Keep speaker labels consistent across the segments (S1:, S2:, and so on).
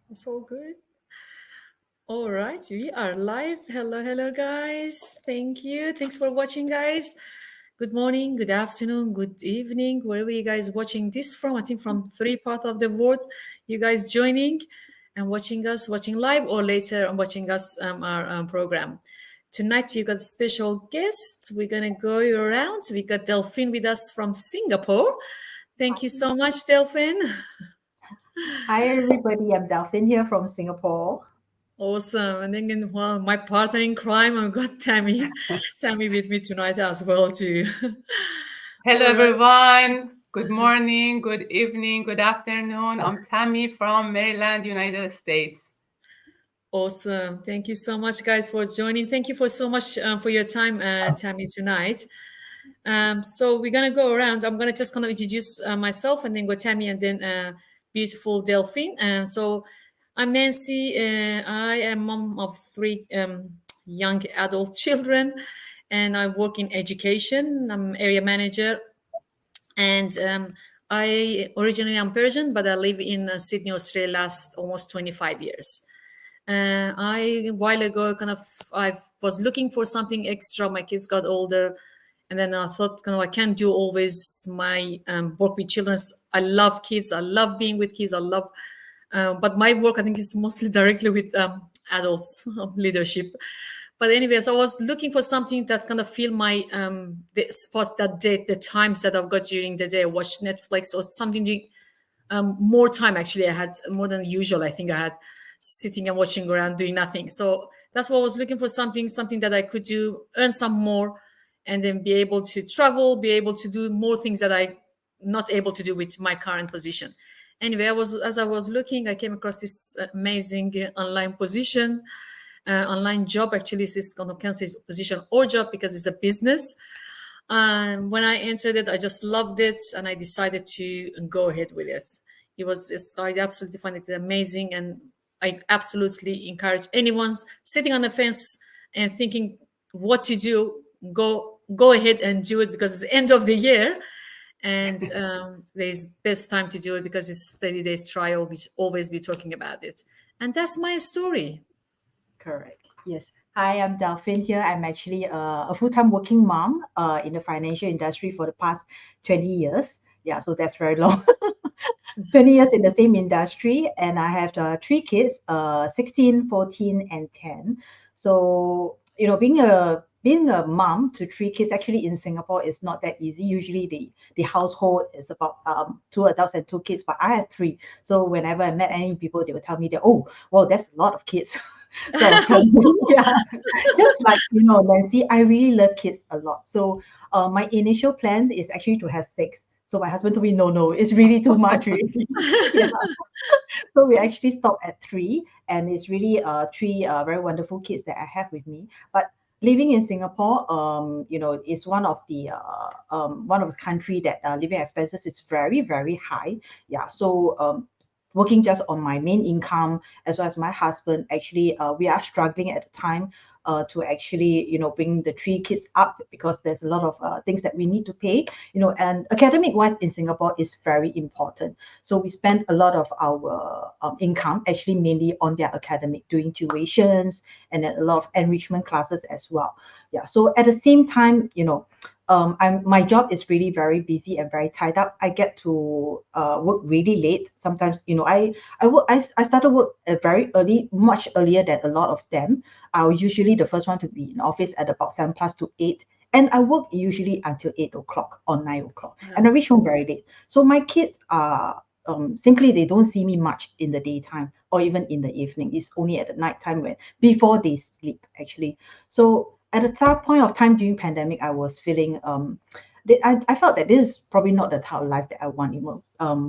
S1: It's all good. All right, we are live. Hello, hello, guys. Thank you. Thanks for watching, guys. Good morning, good afternoon, good evening, wherever you guys watching this from. I think from three parts of the world, you guys joining and watching us, watching live, or later on watching us our program. Tonight we got a special guest. We're gonna go around. We got Delphine with us from Singapore. Thank you so much, Delphine.
S2: Hi everybody, I'm Delphine here from Singapore.
S1: Awesome. And then, well, my partner in crime, I've got Tammy. Tammy with me tonight as well, too.
S3: Hello,
S1: All right.
S3: everyone. Good morning, good evening, good afternoon. I'm Tammy from Maryland, United States.
S1: Awesome. Thank you so much, guys, for joining. Thank you for so much for your time, Tammy, tonight. So we're going to go around. I'm going to just kind of introduce myself and then go Tammy and then beautiful Delphine. So I'm Nancy. I am mom of three young adult children, and I work in education. I'm area manager, and I originally am Persian, but I live in Sydney, Australia, last almost 25 years. I a while ago kind of I was looking for something extra. My kids got older, and then I thought kind of I can't do always my work with children. I love kids. I love being with kids. I love, but my work I think is mostly directly with adults of leadership. But anyway, so I was looking for something that kind of fill my the spots that day, the times that I've got during the day. I watch Netflix or something doing more time. Actually, I had more than usual. I think I had sitting and watching around doing nothing. So that's what I was looking for, something that I could do, earn some more, and then be able to travel, be able to do more things that I not able to do with my current position. Anyway, I was looking, I came across this amazing online position, online job. Actually, this is kind of can't say position or job because it's a business. When I entered it, I just loved it, and I decided to go ahead with it. I absolutely find it amazing, and I absolutely encourage anyone sitting on the fence and thinking what to do. Go ahead and do it because it's the end of the year, and there's best time to do it because it's 30 days trial. We should always be talking about it, and that's my story.
S2: Correct. Yes. Hi, I'm Delphine here. I'm actually a full-time working mom in the financial industry for the past 20 years. Yeah, so that's very long. 20 years in the same industry, and I have three kids, 16, 14, and 10. So, being a mom to three kids actually in Singapore is not that easy. Usually the household is about two adults and two kids, but I have three. So whenever I met any people, they would tell me that, oh, well, that's a lot of kids. So I was telling them, yeah, just like Nancy, I really love kids a lot. So my initial plan is actually to have six. So my husband told me, no, no, it's really too much, really. Yeah. So we actually stopped at three, and it's really three very wonderful kids that I have with me. But living in Singapore, is one of the country that living expenses is very, very high. Yeah. So working just on my main income as well as my husband, actually we are struggling at the time to actually bring the three kids up because there's a lot of things that we need to pay, and academic wise in Singapore is very important. So we spend a lot of our income actually mainly on their academic, doing tuitions and then a lot of enrichment classes as well. Yeah, so at the same time, my job is really very busy and very tied up. I get to work really late. Sometimes, I started work very early, much earlier than a lot of them. I was usually the first one to be in office at about 7 plus to 8. And I work usually until 8 o'clock or 9 o'clock. And I reach home very late. So my kids are simply they don't see me much in the daytime or even in the evening. It's only at the night time when before they sleep actually. So at a tough point of time during pandemic, I was feeling I felt that this is probably not the type of life that I want.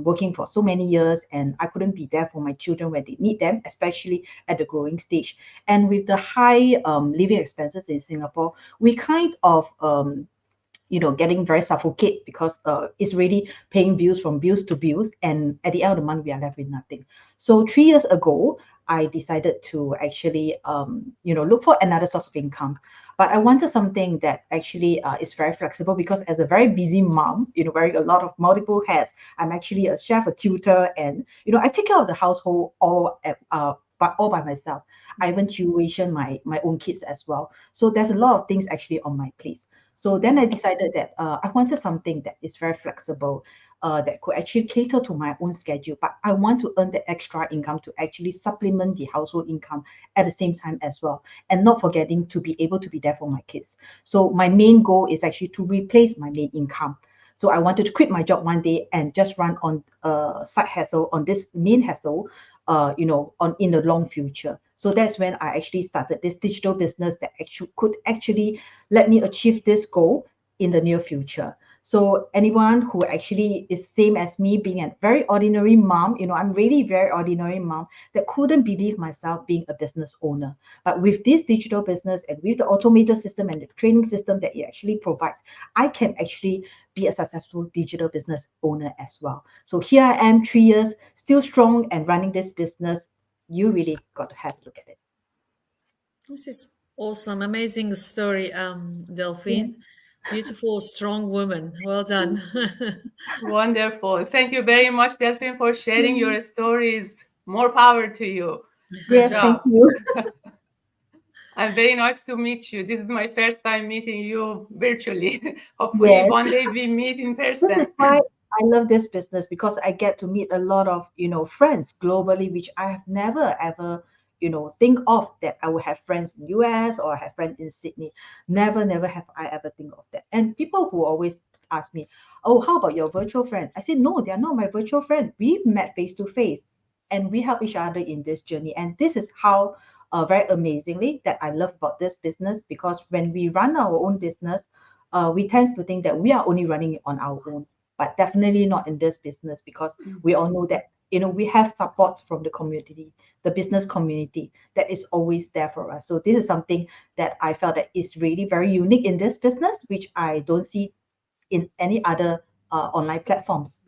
S2: Working for so many years, and I couldn't be there for my children when they need them, especially at the growing stage. And with the high living expenses in Singapore, we kind of getting very suffocate because it's really paying bills from bills to bills, and at the end of the month we are left with nothing. So 3 years ago, I decided to actually, look for another source of income. But I wanted something that actually is very flexible, because as a very busy mom, wearing a lot of multiple hats, I'm actually a chef, a tutor, and I take care of the household all by myself. I even tuition my own kids as well. So there's a lot of things actually on my plate. So then I decided that I wanted something that is very flexible, that could actually cater to my own schedule, but I want to earn the extra income to actually supplement the household income at the same time as well, and not forgetting to be able to be there for my kids. So my main goal is actually to replace my main income. So I wanted to quit my job one day and just run on a side hustle, on this main hustle, in the long future. So that's when I actually started this digital business that could actually let me achieve this goal in the near future. So anyone who actually is same as me, being a very ordinary mom, I'm really very ordinary mom that couldn't believe myself being a business owner. But with this digital business and with the automated system and the training system that it actually provides, I can actually be a successful digital business owner as well. So here I am, 3 years, still strong and running this business. You really got to have a look at it.
S1: This is awesome, amazing story, Delphine. Beautiful, strong woman. Well done.
S3: Wonderful. Thank you very much, Delphine, for sharing your stories. More power to you.
S2: Yes, thank you.
S3: And very nice to meet you. This is my first time meeting you virtually. Hopefully
S2: Yes.
S3: one day we meet in person.
S2: This is why I love this business, because I get to meet a lot of, friends globally, which I have never ever, think of that I would have friends in US or I have friends in Sydney. Never have I ever think of that. And people who always ask me, oh, how about your virtual friend? I say, no, they are not my virtual friend. We've met face to face and we help each other in this journey. And this is how very amazingly that I love about this business, because when we run our own business, we tend to think that we are only running it on our own, but definitely not in this business, because we all know that we have supports from the community, the business community, that is always there for us. So this is something that I felt that is really very unique in this business, which I don't see in any other online platforms.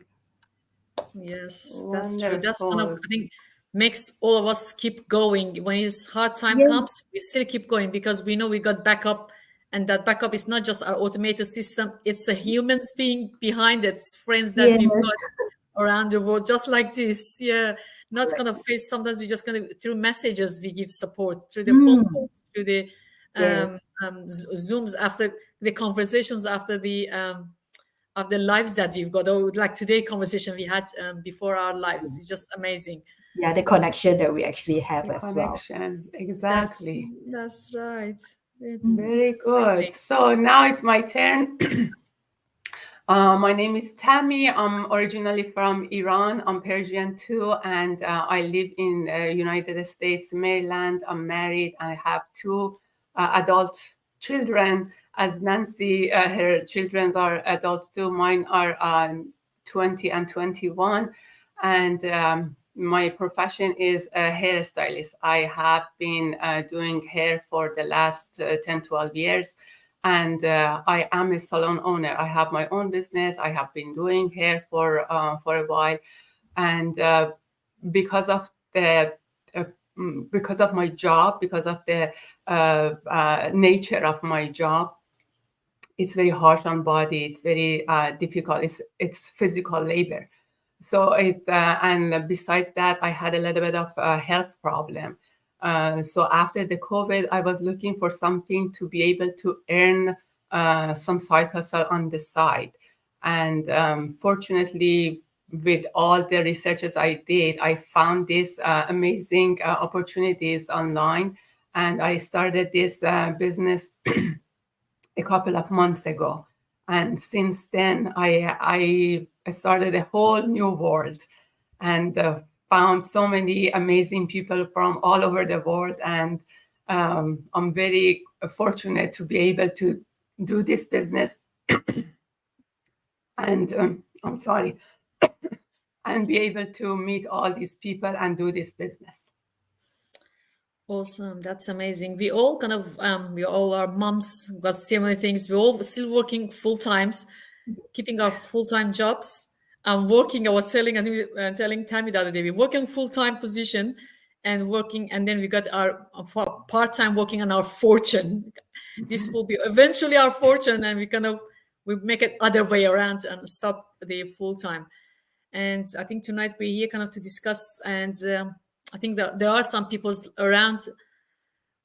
S1: Yes, that's true. That's kind of,
S3: Wonderful.
S1: I think, makes all of us keep going. When his hard time
S2: Yeah.
S1: comes, we still keep going because we know we got backup, and that backup is not just our automated system, it's a humans being behind it, friends that we've
S2: Yes.
S1: got around the world, just like this. Yeah, not kind of face. Sometimes we just kind of through messages we give support, through the phone calls, through the
S2: Yes.
S1: Zooms after the conversations, after the of the lives that we've got. Or like today conversation we had before our lives. It's just amazing.
S2: Yeah, the connection that we actually have
S3: The
S2: as well.
S3: connection. Exactly.
S1: That's right.
S3: Very good.
S1: Amazing.
S3: So now it's my turn. My name is Tammy. I'm originally from Iran. I'm Persian too, and I live in United States, Maryland. I'm married. I have two adult children. As Nancy, her children are adults too. Mine are 20 and 21. And my profession is a hairstylist. I have been doing hair for the last 10, 12 years. And I am a salon owner. I have my own business. I have been doing hair for a while, and because of my job, because of the nature of my job, it's very harsh on body. It's very difficult. It's physical labor. So and besides that, I had a little bit of a health problem. So after the COVID, I was looking for something to be able to earn some side hustle on the side. And fortunately, with all the researches I did, I found these amazing opportunities online. And I started this business a couple of months ago. And since then, I started a whole new world and found so many amazing people from all over the world. And I'm very fortunate to be able to do this business. And I'm sorry, and be able to meet all these people and do this business.
S1: Awesome. That's amazing. We all kind of we all are moms, got similar things. We're all still working full times, keeping our full-time jobs. I'm working, I was telling, I think telling Tammy the other day, we're working full-time position and working, and then we got our part-time working on our fortune. This will be eventually our fortune, and we make it other way around and stop the full-time. And I think tonight we're here kind of to discuss, and I think that there are some people around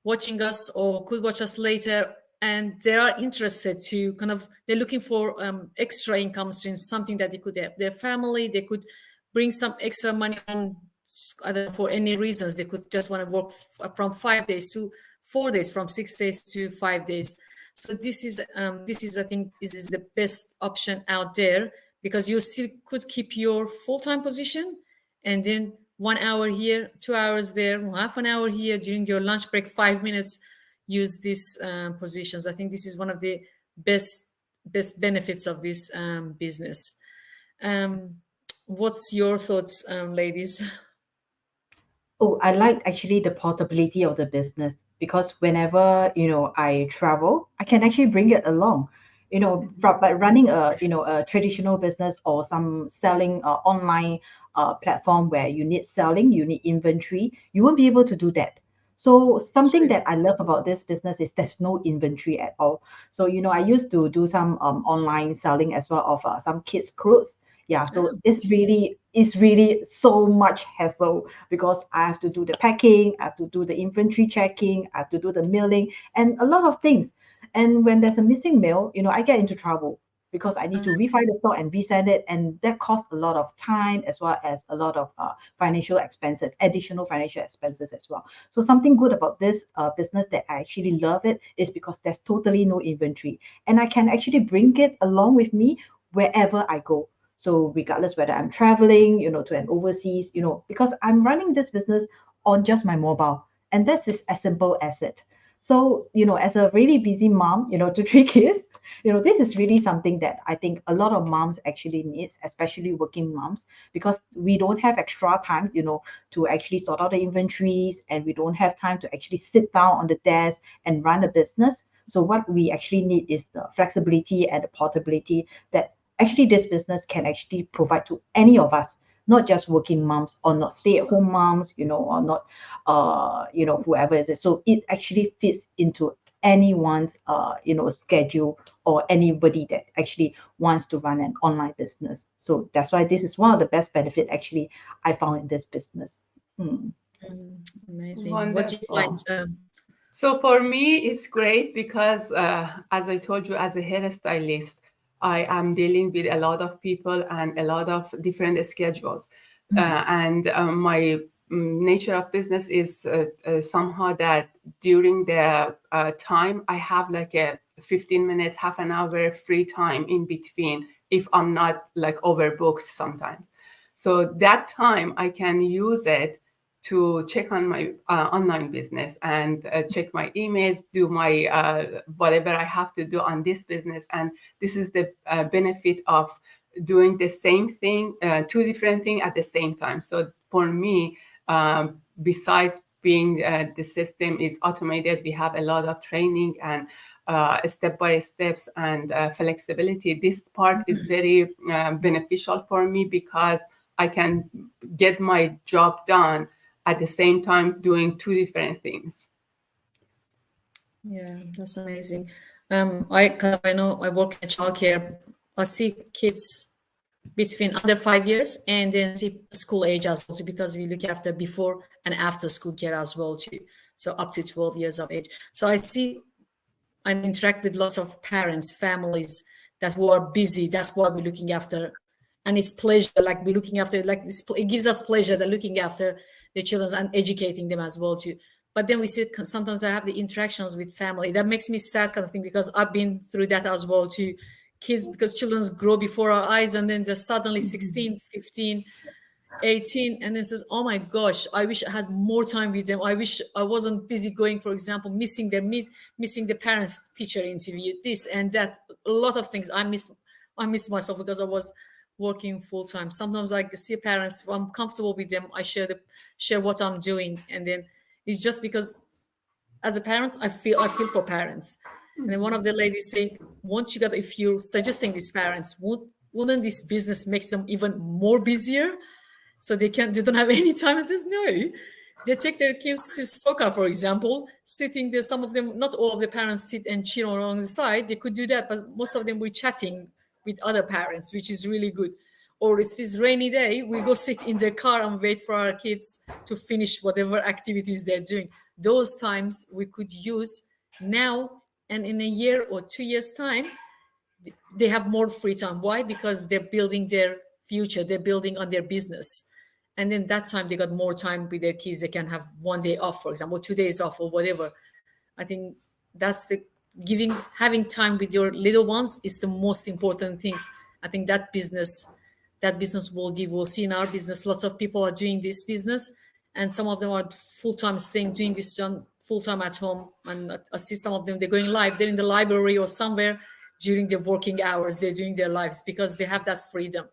S1: watching us or could watch us later, and they are interested to they're looking for extra income streams, something that they could help their family. They could bring some extra money on, either for any reasons. They could just want to work from 5 days to 4 days, from 6 days to 5 days. So this is I think this is the best option out there, because you still could keep your full-time position, and then 1 hour here, 2 hours there, half an hour here, during your lunch break, 5 minutes, use these positions. I think this is one of the best benefits of this business. What's your thoughts, ladies?
S2: Oh, I like actually the portability of the business, because whenever, I travel, I can actually bring it along. But running a traditional business or some selling online platform where you need selling, you need inventory, you won't be able to do that. So something that I love about this business is there's no inventory at all. So, I used to do some online selling as well of some kids' clothes. Yeah, so it's really so much hassle, because I have to do the packing, I have to do the inventory checking, I have to do the mailing, and a lot of things. And when there's a missing mail, I get into trouble, because I need to refile the stock and resend it, and that costs a lot of time, as well as a lot of financial expenses, additional financial expenses as well. So something good about this business that I actually love it is because there's totally no inventory, and I can actually bring it along with me wherever I go. So regardless whether I'm traveling, to an overseas, because I'm running this business on just my mobile, and that's just as simple as it. So, as a really busy mom, to 3 kids, this is really something that I think a lot of moms actually needs, especially working moms, because we don't have extra time, to actually sort out the inventories, and we don't have time to actually sit down on the desk and run a business. So what we actually need is the flexibility and the portability that actually this business can actually provide to any of us, not just working moms or not stay-at-home moms, or not, whoever is it. So it actually fits into anyone's, schedule, or anybody that actually wants to run an online business. So that's why this is one of the best benefit actually I found in this business.
S1: Amazing.
S3: Wonderful.
S1: What do you find?
S3: So for me, it's great because, as I told you, as a hairstylist, I am dealing with a lot of people and a lot of different schedules. And my nature of business is somehow that during the time, I have like a 15 minutes, half an hour free time in between, if I'm not like overbooked sometimes. So that time I can use it to check on my online business and check my emails, do my whatever I have to do on this business. And this is the benefit of doing the same thing, 2 different things at the same time. So for me, besides being the system is automated, we have a lot of training and step-by-steps and flexibility. This part is very beneficial for me, because I can get my job done at the same time doing 2 different things.
S1: Yeah, that's amazing. I know I work in childcare. I see kids between under 5 years, and then see school age as well too, because we look after before and after school care as well too. So up to 12 years of age. So I see and interact with lots of parents, families that who are busy. That's what we're looking after. And it's pleasure, like we're looking after, like this, it gives us pleasure that looking after the children and educating them as well too. But then we see sometimes I have the interactions with family. That makes me sad kind of thing, because I've been through that as well too. Kids, because children grow before our eyes, and then just suddenly 16, 15, 18, and then says, oh my gosh, I wish I had more time with them. I wish I wasn't busy going, for example, missing the parents teacher interview, this and that, a lot of things. I miss myself because I was working full time. Sometimes I see parents, if I'm comfortable with them, I share what I'm doing, and then it's just because as a parent, I feel for parents. And then one of the ladies saying, if you're suggesting these parents, wouldn't this business make them even more busier? So they don't have any time? I says, no, They take their kids to soccer, for example, sitting there. Some of them, not all of the parents sit and cheer along the side. They could do that, but most of them were chatting with other parents, which is really good. Or if it's rainy day, we go sit in the car and wait for our kids to finish whatever activities they're doing. Those times we could use now, and in a year or 2 years' time, they have more free time. Why? Because they're building their future, they're building on their business. And then that time they got more time with their kids. They can have 1 day off, for example, 2 days off or whatever. I think that's the having time with your little ones is the most important things. I think that business will give. We'll see in our business, lots of people are doing this business, and some of them are full-time staying, doing this full-time at home. And I see some of them, they're going live, they're in the library or somewhere during their working hours, they're doing their lives because they have that freedom.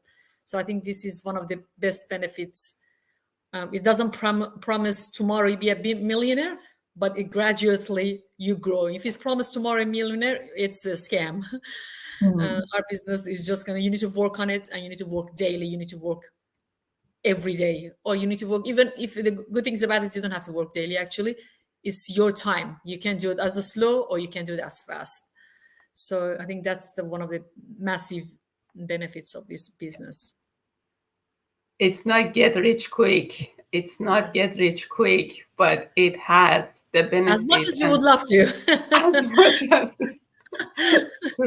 S1: So I think this is one of the best benefits. It doesn't promise tomorrow you be a millionaire, but it gradually you grow. If it's promised tomorrow a millionaire, it's a scam. Our business is just you need to work on it, and you need to work daily. You need to work every day, or you need to work, even if the good things about it, you don't have to work daily. Actually, it's your time. You can do it as a slow, or you can do it as fast. So I think that's one of the massive benefits of this business.
S3: It's not get rich quick. It's not get rich quick, but it has the benefits.
S1: As much as we would love to.
S3: As much as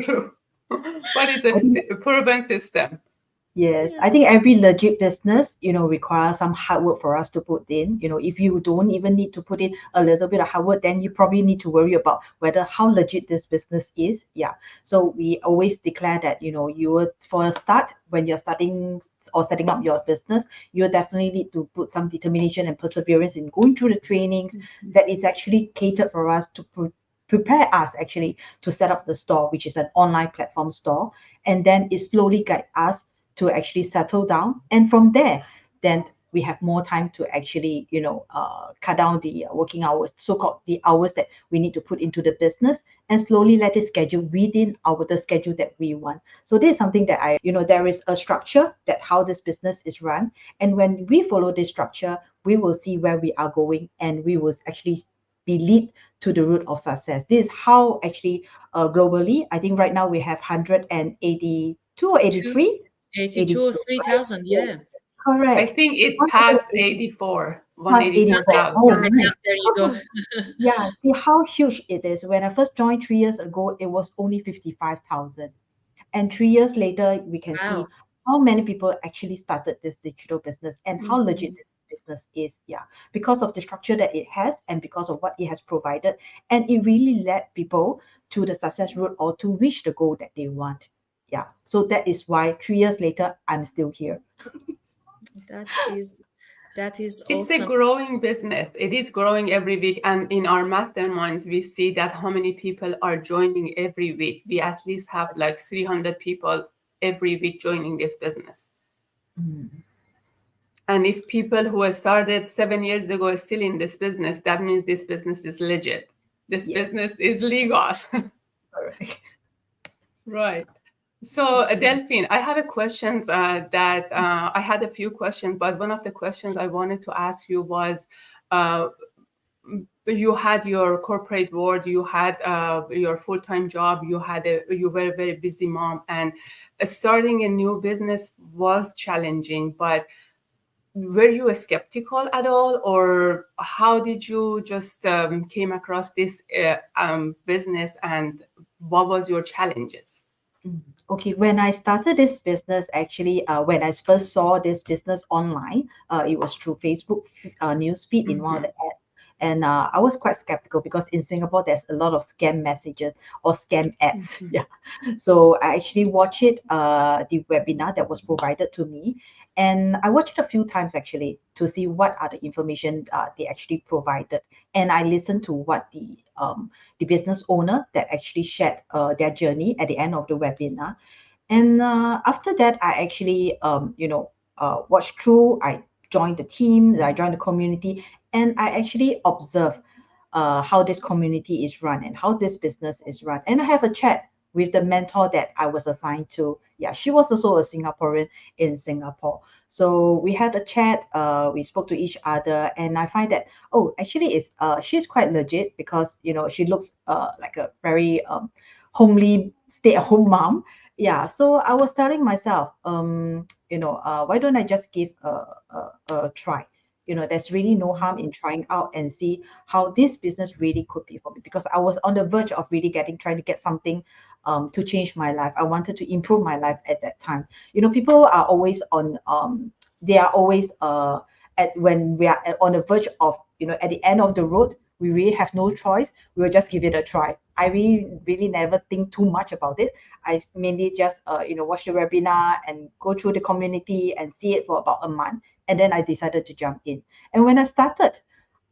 S3: true. But it's a proven system.
S2: Yes, I think every legit business, requires some hard work for us to put in. If you don't even need to put in a little bit of hard work, then you probably need to worry about how legit this business is. Yeah. So we always declare that, for a start, when you're starting or setting up your business, you definitely need to put some determination and perseverance in going through the trainings that is actually catered for us to prepare us actually to set up the store, which is an online platform store. And then it slowly guide us to actually settle down, and from there then we have more time to actually cut down the working hours, so-called the hours that we need to put into the business, and slowly let it schedule within the schedule that we want. So this is something that there is a structure that how this business is run, and when we follow this structure, we will see where we are going, and we will actually be lead to the route of success. This is how actually globally, I think right now we have 182 or 83.
S1: 82 or 3,000, yeah.
S2: Correct.
S3: I think it passed 84.
S2: 184,000.
S1: Oh, right. There you go.
S2: Yeah, see how huge it is. When I first joined 3 years ago, it was only 55,000. And 3 years later, we can see how many people actually started this digital business and how legit this business is. Yeah, because of the structure that it has and because of what it has provided. And it really led people to the success route or to reach the goal that they want. Yeah, so that is why 3 years later, I'm still here.
S1: That is
S3: It's
S1: awesome.
S3: a growing business. It is growing every week. And in our masterminds, we see that how many people are joining every week. We at least have like 300 people every week joining this business. And if people who started 7 years ago are still in this business, that means this business is legit. This business is legal. Right. So Delphine, I have a questions that I had a few questions, but one of the questions I wanted to ask you was, you had your corporate world, you had your full-time job, you were a very busy mom, and starting a new business was challenging. But were you skeptical at all, or how did you just came across this business, and what was your challenges?
S2: Okay, when I started this business, actually, when I first saw this business online, it was through Facebook newsfeed in one of the ads. And I was quite skeptical because in Singapore, there's a lot of scam messages or scam ads. Yeah. So I actually watched it, the webinar that was provided to me. And I watched it a few times actually to see what are the information they actually provided. And I listened to what the business owner that actually shared their journey at the end of the webinar. And after that, I actually, watched through. I joined the team, I joined the community, and I actually observed how this community is run and how this business is run. And I have a chat with the mentor that I was assigned to. Yeah, she was also a Singaporean in Singapore. So we had a chat, we spoke to each other, and I find that, oh, actually it's she's quite legit, because she looks like a very homely stay-at-home mom. Yeah, so I was telling myself, why don't I just give a try? There's really no harm in trying out and see how this business really could be for me, because I was on the verge of really trying to get something to change my life. I wanted to improve my life at that time. People are always on they are always at when we are on the verge of, at the end of the road, we really have no choice. We will just give it a try. I really never think too much about it. I mainly just watch the webinar and go through the community and see it for about a month, and then I decided to jump in. And when I started,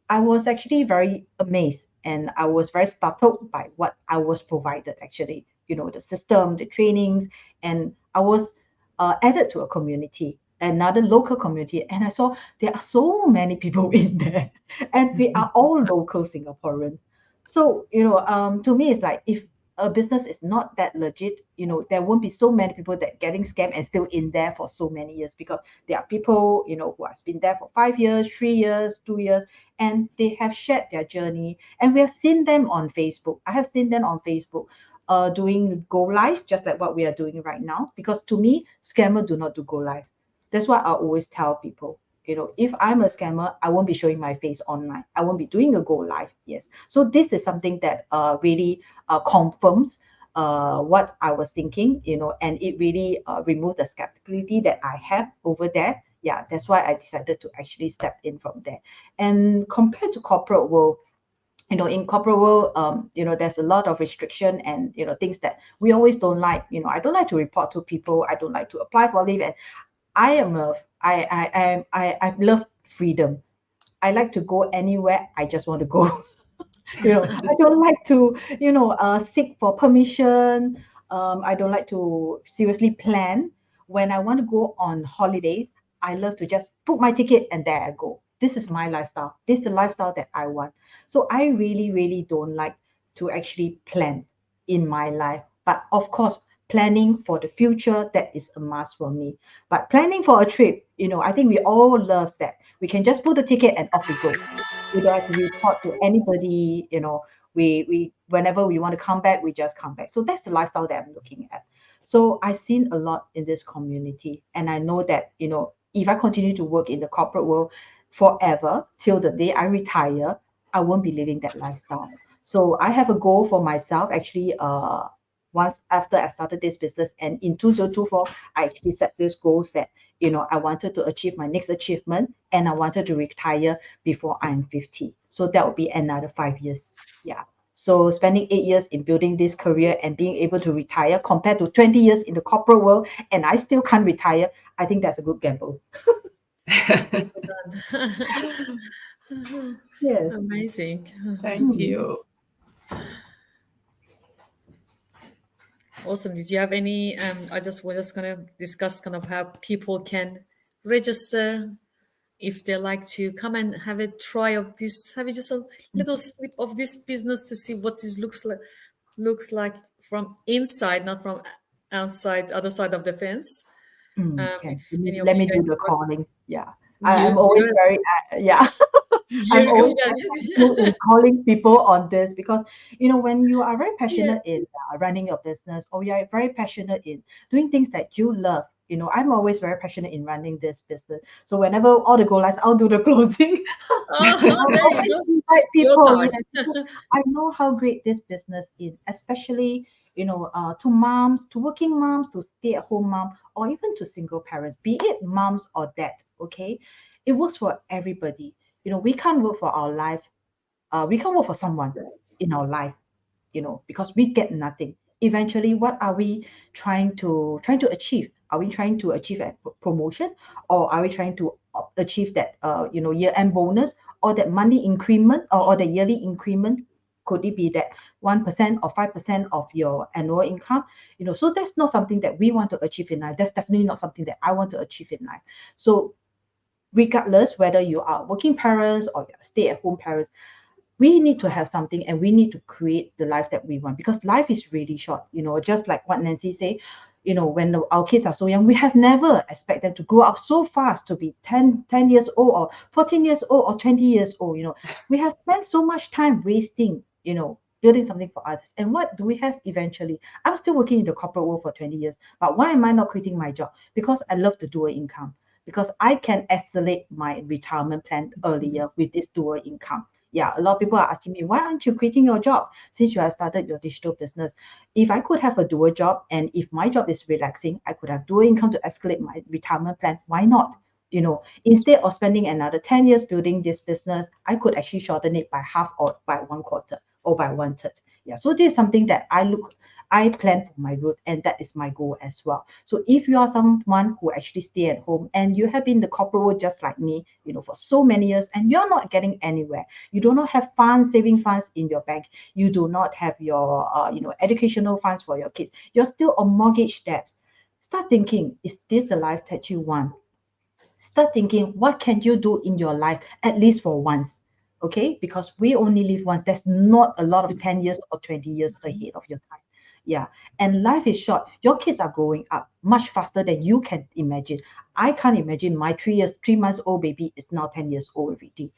S2: I was actually very amazed, and I was very startled by what I was provided, actually, the system, the trainings, and I was added to a community, another local community, and I saw there are so many people in there, and they are all local Singaporean. So, to me, it's like, if a business is not that legit, there won't be so many people that getting scammed and still in there for so many years, because there are people, who has been there for 5 years, 3 years, 2 years, and they have shared their journey, and we have seen them on Facebook. I have seen them on Facebook doing go live, just like what we are doing right now, because to me, scammer do not do go live. That's why I always tell people, if I'm a scammer, I won't be showing my face online. I won't be doing a go live. Yes. So this is something that really confirms what I was thinking, and it really removed the skepticality that I have over there. Yeah, that's why I decided to actually step in from there. And compared to corporate world, in corporate world, there's a lot of restriction, and things that we always don't like. I don't like to report to people. I don't like to apply for leave, and I love freedom. I like to go anywhere I just want to go. I don't like to, seek for permission. I don't like to seriously plan. When I want to go on holidays, I love to just book my ticket and there I go. This is my lifestyle. This is the lifestyle that I want. So I really, really don't like to actually plan in my life. But of course, planning for the future, that is a must for me. But planning for a trip, I think we all love that. We can just book the ticket and off we go. We don't have to report to anybody. We whenever we want to come back, we just come back. So that's the lifestyle that I'm looking at. So I've seen a lot in this community, and I know that, if I continue to work in the corporate world forever till the day I retire, I won't be living that lifestyle. So I have a goal for myself, actually. Once after I started this business, and in 2024, I actually set these goals that, I wanted to achieve my next achievement, and I wanted to retire before I'm 50. So that would be another 5 years. Yeah. So spending 8 years in building this career and being able to retire, compared to 20 years in the corporate world, and I still can't retire, I think that's a good gamble. Yes.
S1: Amazing.
S3: Thank you.
S1: Awesome. Did you have any? We're just gonna discuss kind of how people can register if they like to come and have a try of this. Have just a little slip of this business to see what this looks like from inside, not from outside, other side of the fence.
S2: Okay.
S1: If any of
S2: Let
S1: you
S2: me do
S1: guys
S2: the
S1: want-
S2: calling. Yeah.
S1: You
S2: I'm always
S1: do it.
S2: very, yeah. I'm
S1: You're
S2: always
S1: good.
S2: very good in calling people on this, because when you are very passionate in running your business, or you're very passionate in doing things that you love, I'm always very passionate in running this business. So whenever all the go lives, I'll do the closing.
S1: Oh, there you go.
S2: Invite
S1: Your
S2: people.
S1: part.
S2: Yes, because I know how great this business is, especially to moms, to working moms, to stay-at-home mom, or even to single parents, be it moms or dad. Okay, it works for everybody. We can't work for our life. We can't work for someone in our life, because we get nothing. Eventually, what are we trying to achieve? Are we trying to achieve a promotion, or are we trying to achieve that year-end bonus, or that monthly increment, or the yearly increment? Could it be that 1% or 5% of your annual income? So that's not something that we want to achieve in life. That's definitely not something that I want to achieve in life. So regardless whether you are working parents or stay-at-home parents, we need to have something, and we need to create the life that we want, because life is really short. Just like what Nancy said, when our kids are so young, we have never expect them to grow up so fast to be 10 years old or 14 years old or 20 years old. We have spent so much time wasting, building something for others. And what do we have eventually? I'm still working in the corporate world for 20 years, but why am I not quitting my job? Because I love the dual income, because I can accelerate my retirement plan earlier with this dual income. Yeah, a lot of people are asking me, why aren't you quitting your job since you have started your digital business? If I could have a dual job, and if my job is relaxing, I could have dual income to escalate my retirement plan. Why not? Instead of spending another 10 years building this business, I could actually shorten it by half or by 1/4 or by 1/3. Yeah, so this is something that I plan for my route, and that is my goal as well. So if you are someone who actually stay at home and you have been in the corporate world just like me, for so many years, and you're not getting anywhere, you do not have saving funds in your bank, you do not have your educational funds for your kids, you're still on mortgage debts, start thinking, is this the life that you want? Start thinking, what can you do in your life at least for once? Okay, because we only live once. There's not a lot of 10 years or 20 years ahead of your time. Yeah, and life is short. Your kids are growing up much faster than you can imagine. I can't imagine my 3 months old baby is now 10 years old already.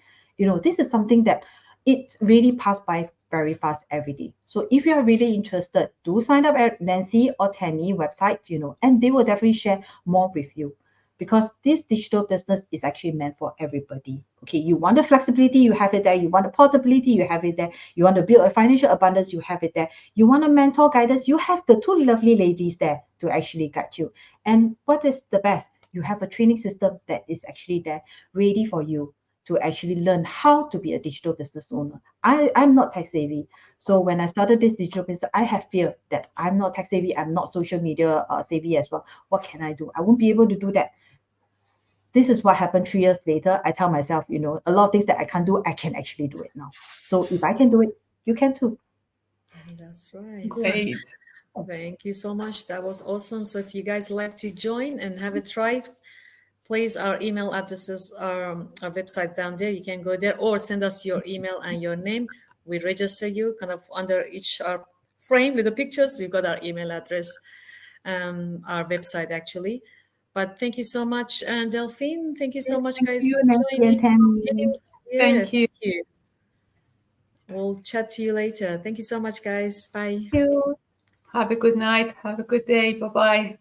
S2: This is something that it really passed by very fast every day. So if you are really interested, do sign up at Nancy or Tammy website, and they will definitely share more with you, because this digital business is actually meant for everybody. Okay, you want the flexibility, you have it there. You want the portability, you have it there. You want to build a financial abundance, you have it there. You want a mentor guidance, you have the 2 lovely ladies there to actually guide you. And what is the best? You have a training system that is actually there, ready for you to actually learn how to be a digital business owner. I'm not tech savvy. So when I started this digital business, I have fear that I'm not tech savvy, I'm not social media savvy as well. What can I do? I won't be able to do that. This is what happened 3 years later. I tell myself, a lot of things that I can't do, I can actually do it now. So if I can do it, you can too.
S1: That's right.
S3: Great.
S1: Thank you so much. That was awesome. So if you guys like to join and have it tried, please, our email addresses are our website down there. You can go there or send us your email and your name. We register you kind of under each frame with the pictures. We've got our email address, our website actually. But thank you so much, Delphine. Thank you so much, guys.
S2: Thank you, Nancy and Tammy.
S1: Yeah,
S3: Thank you.
S1: thank you. We'll chat to you later. Thank you so much, guys. Bye.
S2: Thank you.
S3: Have a good night. Have a good day. Bye-bye.